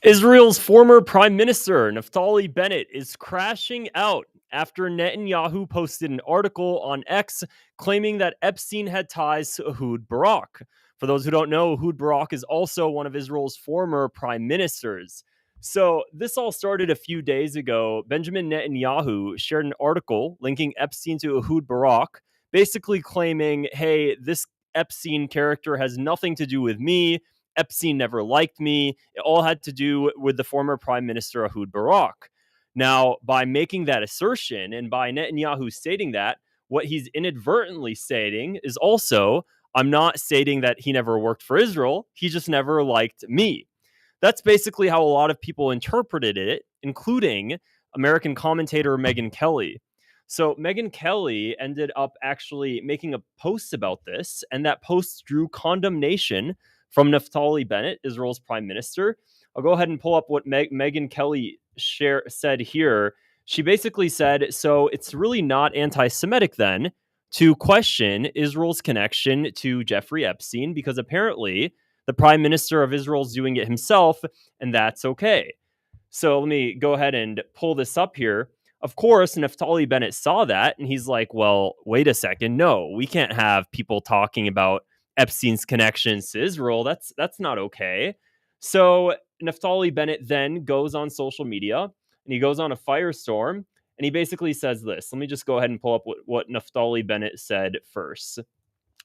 Israel's former prime minister, Naftali Bennett, is crashing out after Netanyahu posted an article on X claiming that Epstein had ties to Ehud Barak. For those who don't know, Ehud Barak is also one of Israel's former prime ministers. So, this all started a few days ago. Benjamin Netanyahu shared an article linking Epstein to Ehud Barak, basically claiming, hey, this Epstein character has nothing to do with me. Epstein never liked me. It all had to do with the former prime minister, Ehud Barak. Now, by making that assertion and by Netanyahu stating that, what he's inadvertently stating is also, I'm not stating that he never worked for Israel. He just never liked me. That's basically how a lot of people interpreted it, including American commentator Megyn Kelly. So Megyn Kelly ended up actually making a post about this, and that post drew condemnation from Naftali Bennett, Israel's prime minister. I'll go ahead and pull up what Megyn Kelly said here. She basically said, so it's really not anti-Semitic then to question Israel's connection to Jeffrey Epstein, because apparently the prime minister of Israel is doing it himself, and that's okay. So let me go ahead and pull this up here. Of course, Naftali Bennett saw that, and he's like, well, wait a second. No, we can't have people talking about Epstein's connections to Israel. That's not okay. So Naftali Bennett then goes on social media, and he goes on a firestorm, and he basically says this. Let me just go ahead and pull up what Naftali Bennett said first.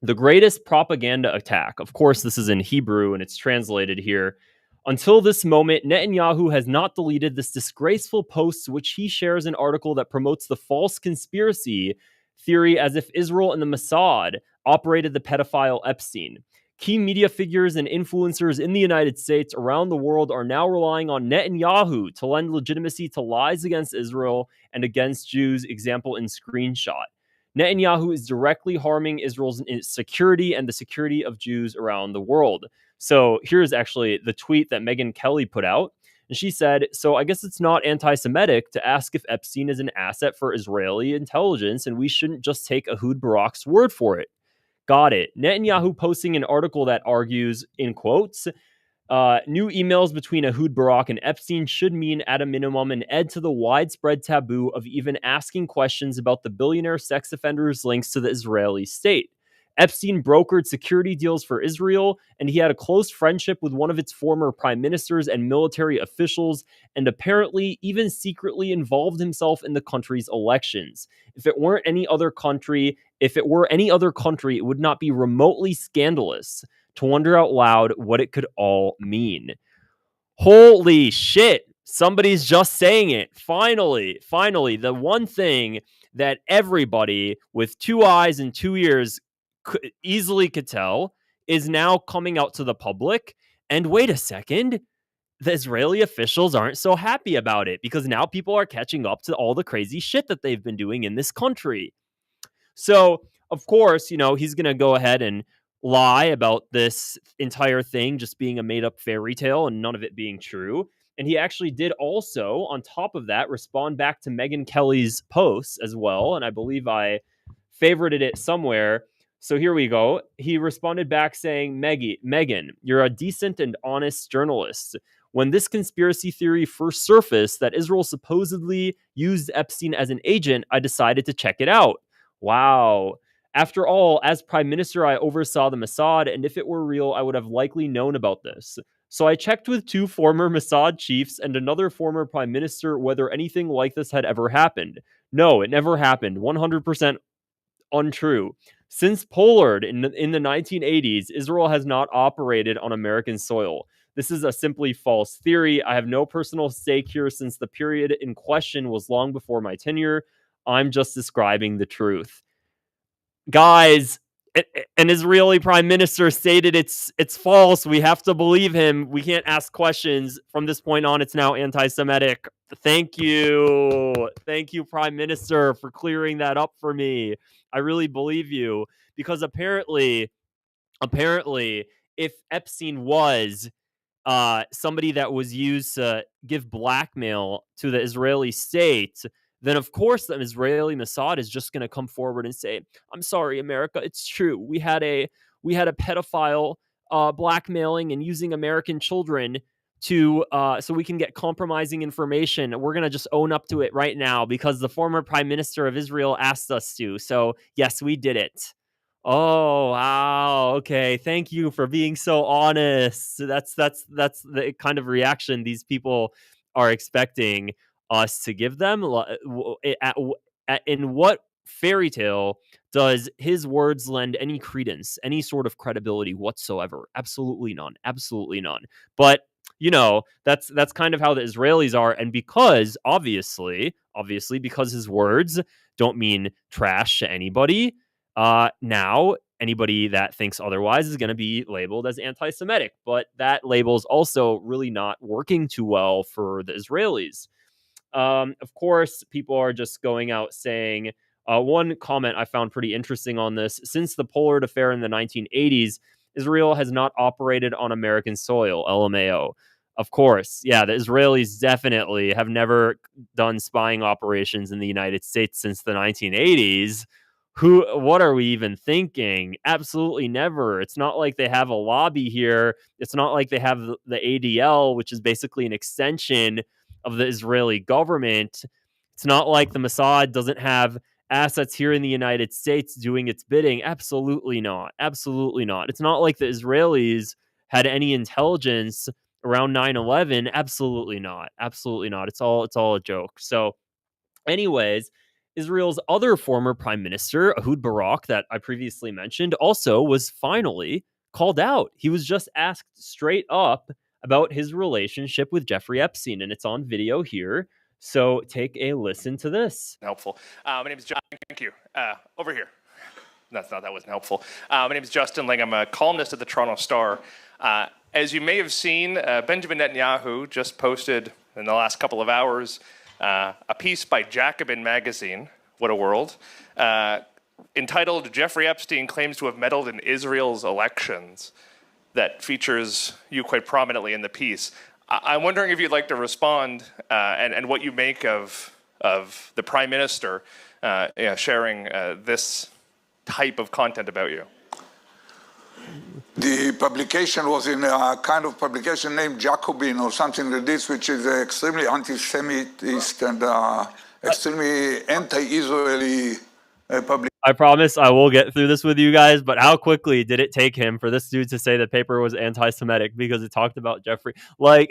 The greatest propaganda attack. Of course, this is in Hebrew, and it's translated here. Until this moment, Netanyahu has not deleted this disgraceful post, which he shares an article that promotes the false conspiracy theory as if Israel and the Mossad operated the pedophile Epstein. Key media figures and influencers in the United States around the world are now relying on Netanyahu to lend legitimacy to lies against Israel and against Jews, example in screenshot. Netanyahu is directly harming Israel's security and the security of Jews around the world. So here's actually the tweet that Megyn Kelly put out. And she said, so I guess it's not anti-Semitic to ask if Epstein is an asset for Israeli intelligence, and we shouldn't just take Ehud Barak's word for it. Got it. Netanyahu posting an article that argues, in quotes, new emails between Ehud Barak and Epstein should mean, at a minimum, an end to the widespread taboo of even asking questions about the billionaire sex offender's links to the Israeli state. Epstein brokered security deals for Israel, and he had a close friendship with one of its former prime ministers and military officials, and apparently even secretly involved himself in the country's elections. If it were any other country, it would not be remotely scandalous to wonder out loud what it could all mean. Holy shit. Somebody's just saying it. Finally, the one thing that everybody with 2 eyes and 2 ears easily could tell is now coming out to the public. And wait a second, the Israeli officials aren't so happy about it because now people are catching up to all the crazy shit that they've been doing in this country. So, of course, he's going to go ahead and lie about this entire thing just being a made-up fairy tale and none of it being true. And he actually did also, on top of that, respond back to Megyn Kelly's posts as well. And I believe I favorited it somewhere. So here we go. He responded back saying, Megyn, you're a decent and honest journalist. When this conspiracy theory first surfaced that Israel supposedly used Epstein as an agent, I decided to check it out. Wow. After all, as prime minister, I oversaw the Mossad, and if it were real, I would have likely known about this. So I checked with 2 former Mossad chiefs and another former prime minister whether anything like this had ever happened. No, it never happened. 100% untrue. Since Pollard in the 1980s, Israel has not operated on American soil. This is a simply false theory. I have no personal stake here since the period in question was long before my tenure. I'm just describing the truth. Guys, an Israeli prime minister stated it's false. We have to believe him. We can't ask questions. From this point on, it's now anti-Semitic. Thank you. Thank you, Prime Minister, for clearing that up for me. I really believe you because apparently, if Epstein was somebody that was used to give blackmail to the Israeli state, then of course the Israeli Mossad is just going to come forward and say, "I'm sorry, America, it's true. We had a pedophile blackmailing and using American children so we can get compromising information. We're going to just own up to it right now because the former prime minister of Israel asked us to. So, yes, we did it. Oh, wow. Okay. Thank you for being so honest. That's the kind of reaction these people are expecting us to give them. In what fairy tale does his words lend any credence, any sort of credibility whatsoever? Absolutely none. Absolutely none. But that's kind of how the Israelis are, and because obviously because his words don't mean trash to anybody, now anybody that thinks otherwise is going to be labeled as anti-Semitic. But that label is also really not working too well for the Israelis. Of course, people are just going out saying, one comment I found pretty interesting on this: since the Pollard affair in the 1980s, Israel has not operated on American soil. LMAO. Of course, yeah, the Israelis definitely have never done spying operations in the United States since the 1980s. What are we even thinking? Absolutely never. It's not like they have a lobby here. It's not like they have the ADL, which is basically an extension of the Israeli government. It's not like the Mossad doesn't have assets here in the United States doing its bidding. Absolutely not. Absolutely not. It's not like the Israelis had any intelligence around 9/11. Absolutely not. Absolutely not. It's all a joke. So, anyways, Israel's other former prime minister, Ehud Barak, that I previously mentioned, also was finally called out. He was just asked straight up about his relationship with Jeffrey Epstein, and it's on video here. So take a listen to this. Helpful. My name is John. Thank you. Over here. That wasn't helpful. My name is Justin Ling. I'm a columnist at the Toronto Star. As you may have seen, Benjamin Netanyahu just posted in the last couple of hours a piece by Jacobin magazine, what a world, entitled "Jeffrey Epstein Claims to Have Meddled in Israel's Elections," that features you quite prominently in the piece. I'm wondering if you'd like to respond and what you make of the Prime Minister sharing this type of content about you. The publication was in a kind of publication named Jacobin or something like this, which is extremely anti-Semitist and extremely anti-Israeli publication. I promise I will get through this with you guys, but how quickly did it take him for this dude to say the paper was anti-Semitic because it talked about Jeffrey? Like,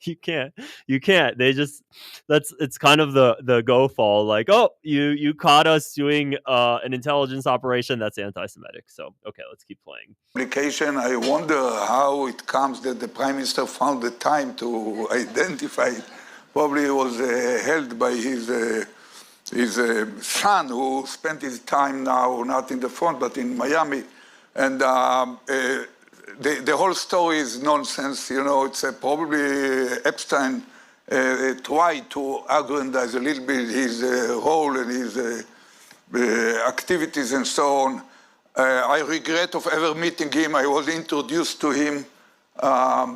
you can't. It's kind of the go fall. Like, oh, you caught us doing an intelligence operation that's anti-Semitic. So, okay, let's keep playing. Publication. I wonder how it comes that the Prime Minister found the time to identify it. Probably it was held by his son, who spent his time now not in the front but in Miami, and the whole story is nonsense. It's probably Epstein tried to aggrandize a little bit his role and his activities and so on. I regret of ever meeting him. I was introduced to him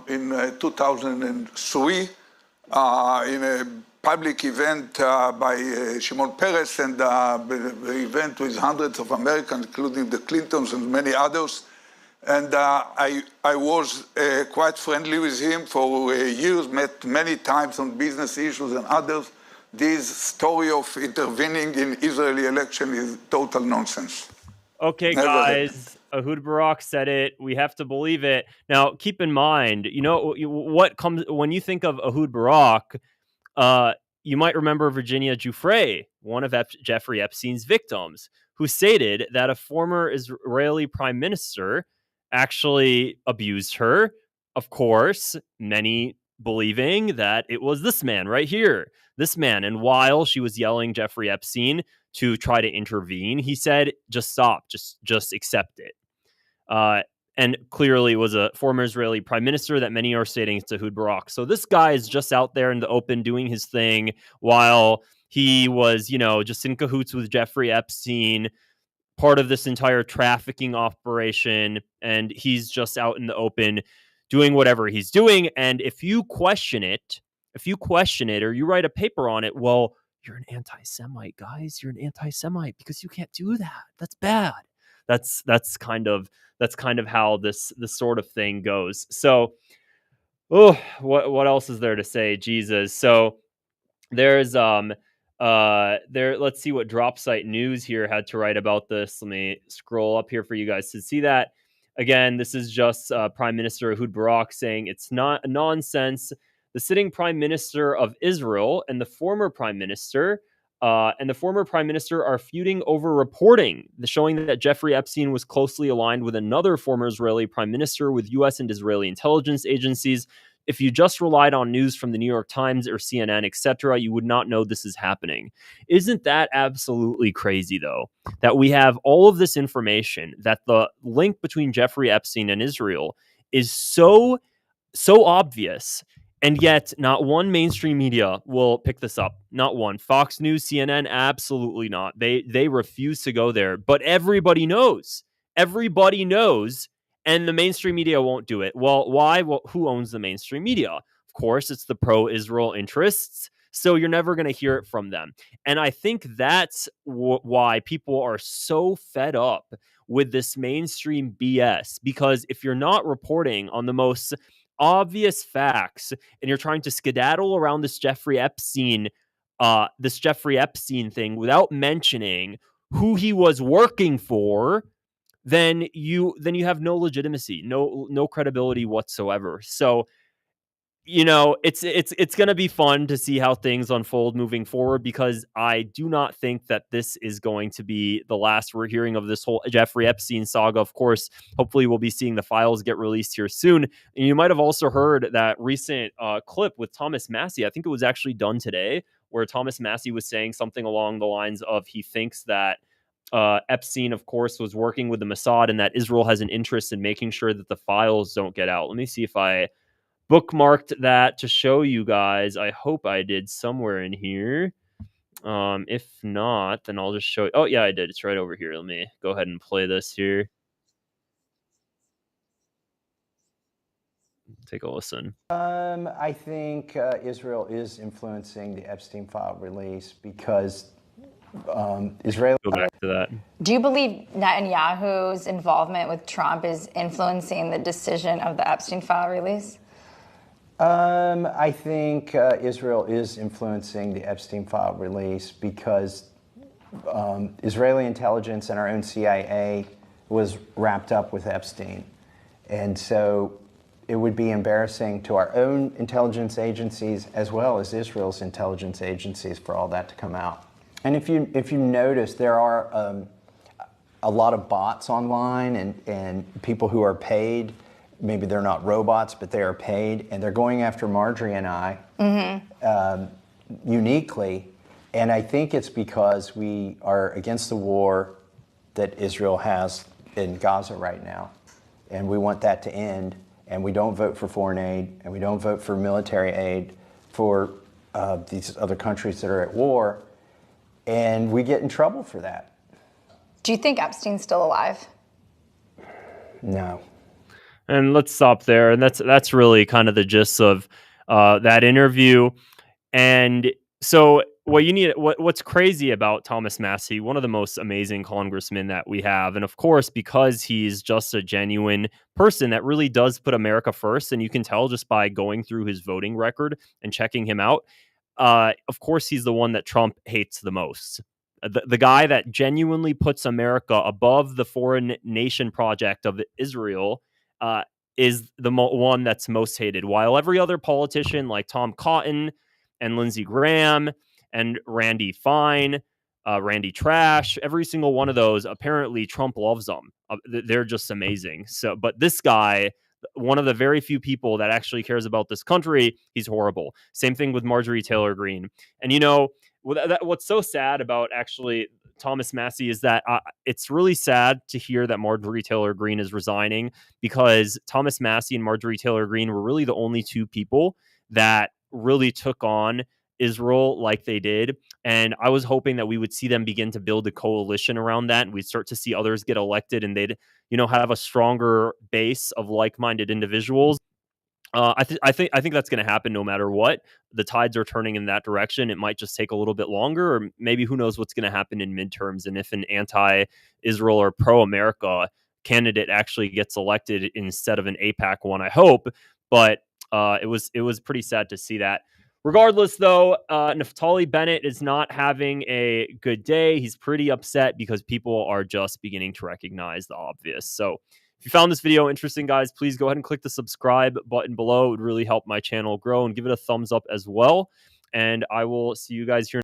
in 2003 in a public event by Shimon Peres, and the event with hundreds of Americans, including the Clintons and many others. And I was quite friendly with him for years, met many times on business issues and others. This story of intervening in Israeli election is total nonsense. Okay, guys, Ehud Barak said it. We have to believe it. Now, keep in mind, what comes when you think of Ehud Barak, you might remember Virginia Giuffre, one of Jeffrey Epstein's victims, who stated that a former Israeli prime minister actually abused her. Of course, many believing that it was this man right here, this man. And while she was yelling Jeffrey Epstein to try to intervene, he said, just stop, just accept it. And clearly was a former Israeli prime minister that many are stating it's Ehud Barak. So this guy is just out there in the open doing his thing while he was, just in cahoots with Jeffrey Epstein, part of this entire trafficking operation, and he's just out in the open doing whatever he's doing. And if you question it, or you write a paper on it, well, you're an anti-Semite, guys. You're an anti-Semite because you can't do that. That's bad. That's kind of how this sort of thing goes. So Oh, what else is there to say? Jesus. So there's let's see what Drop Site News here had to write about this. Let me scroll up here for you guys to see that. Again, this is just Prime Minister Ehud Barak saying it's not nonsense. The sitting Prime Minister of Israel and the former Prime Minister are feuding over reporting, showing that Jeffrey Epstein was closely aligned with another former Israeli Prime Minister with U.S. and Israeli intelligence agencies. If you just relied on news from the New York Times or CNN, etc., you would not know this is happening. Isn't that absolutely crazy, though, that we have all of this information, that the link between Jeffrey Epstein and Israel is so obvious, and yet not one mainstream media will pick this up. Not one. Fox News, CNN, absolutely not. They refuse to go there. But everybody knows. Everybody knows, and the mainstream media won't do it. Well, why? Well, who owns the mainstream media? Of course, it's the pro-Israel interests. So you're never going to hear it from them. And I think that's why people are so fed up with this mainstream BS. Because if you're not reporting on the most obvious facts and you're trying to skedaddle around this Jeffrey Epstein thing without mentioning who he was working for, then you have no legitimacy, no credibility whatsoever. So, it's going to be fun to see how things unfold moving forward, because I do not think that this is going to be the last we're hearing of this whole Jeffrey Epstein saga. Of course, hopefully we'll be seeing the files get released here soon. And you might have also heard that recent clip with Thomas Massie. I think it was actually done today, where Thomas Massie was saying something along the lines of he thinks that Epstein, of course, was working with the Mossad and that Israel has an interest in making sure that the files don't get out. Let me see if I bookmarked that to show you guys. I hope I did somewhere in here. If not, then I'll just show you. Oh, yeah, I did. It's right over here. Let me go ahead and play this here. Take a listen. I think Israel is influencing the Epstein file release because Israel. Go back to that. Do you believe Netanyahu's involvement with Trump is influencing the decision of the Epstein file release? I think Israel is influencing the Epstein file release because Israeli intelligence and our own CIA was wrapped up with Epstein. And so it would be embarrassing to our own intelligence agencies as well as Israel's intelligence agencies for all that to come out. And if you notice, there are a lot of bots online and people who are paid. Maybe they're not robots, but they are paid, and they're going after Marjorie and I uniquely. And I think it's because we are against the war that Israel has in Gaza right now, and we want that to end. And we don't vote for foreign aid, and we don't vote for military aid for these other countries that are at war, and we get in trouble for that. Do you think Epstein's still alive? No. And let's stop there. And that's really kind of the gist of that interview. And so what's crazy about Thomas Massie, one of the most amazing congressmen that we have, and of course, because he's just a genuine person that really does put America first, and you can tell just by going through his voting record and checking him out, of course, he's the one that Trump hates the most. The guy that genuinely puts America above the foreign nation project of Israel is the one that's most hated, while every other politician like Tom Cotton and Lindsey Graham and Randy Fine, Randy Trash, every single one of those, apparently Trump loves them. They're just amazing. So, but this guy, one of the very few people that actually cares about this country, he's horrible. Same thing with Marjorie Taylor Greene. And what's so sad about actually Thomas Massie is that it's really sad to hear that Marjorie Taylor Greene is resigning, because Thomas Massie and Marjorie Taylor Greene were really the only two people that really took on Israel like they did. And I was hoping that we would see them begin to build a coalition around that, and we'd start to see others get elected, and they'd, have a stronger base of like-minded individuals. I think that's going to happen no matter what. The tides are turning in that direction. It might just take a little bit longer, or maybe who knows what's going to happen in midterms, and if an anti-Israel or pro-America candidate actually gets elected instead of an AIPAC one, I hope. But It was pretty sad to see that. Regardless, though, Naftali Bennett is not having a good day. He's pretty upset because people are just beginning to recognize the obvious. So if you found this video interesting, guys, please go ahead and click the subscribe button below. It would really help my channel grow, and give it a thumbs up as well. And I will see you guys here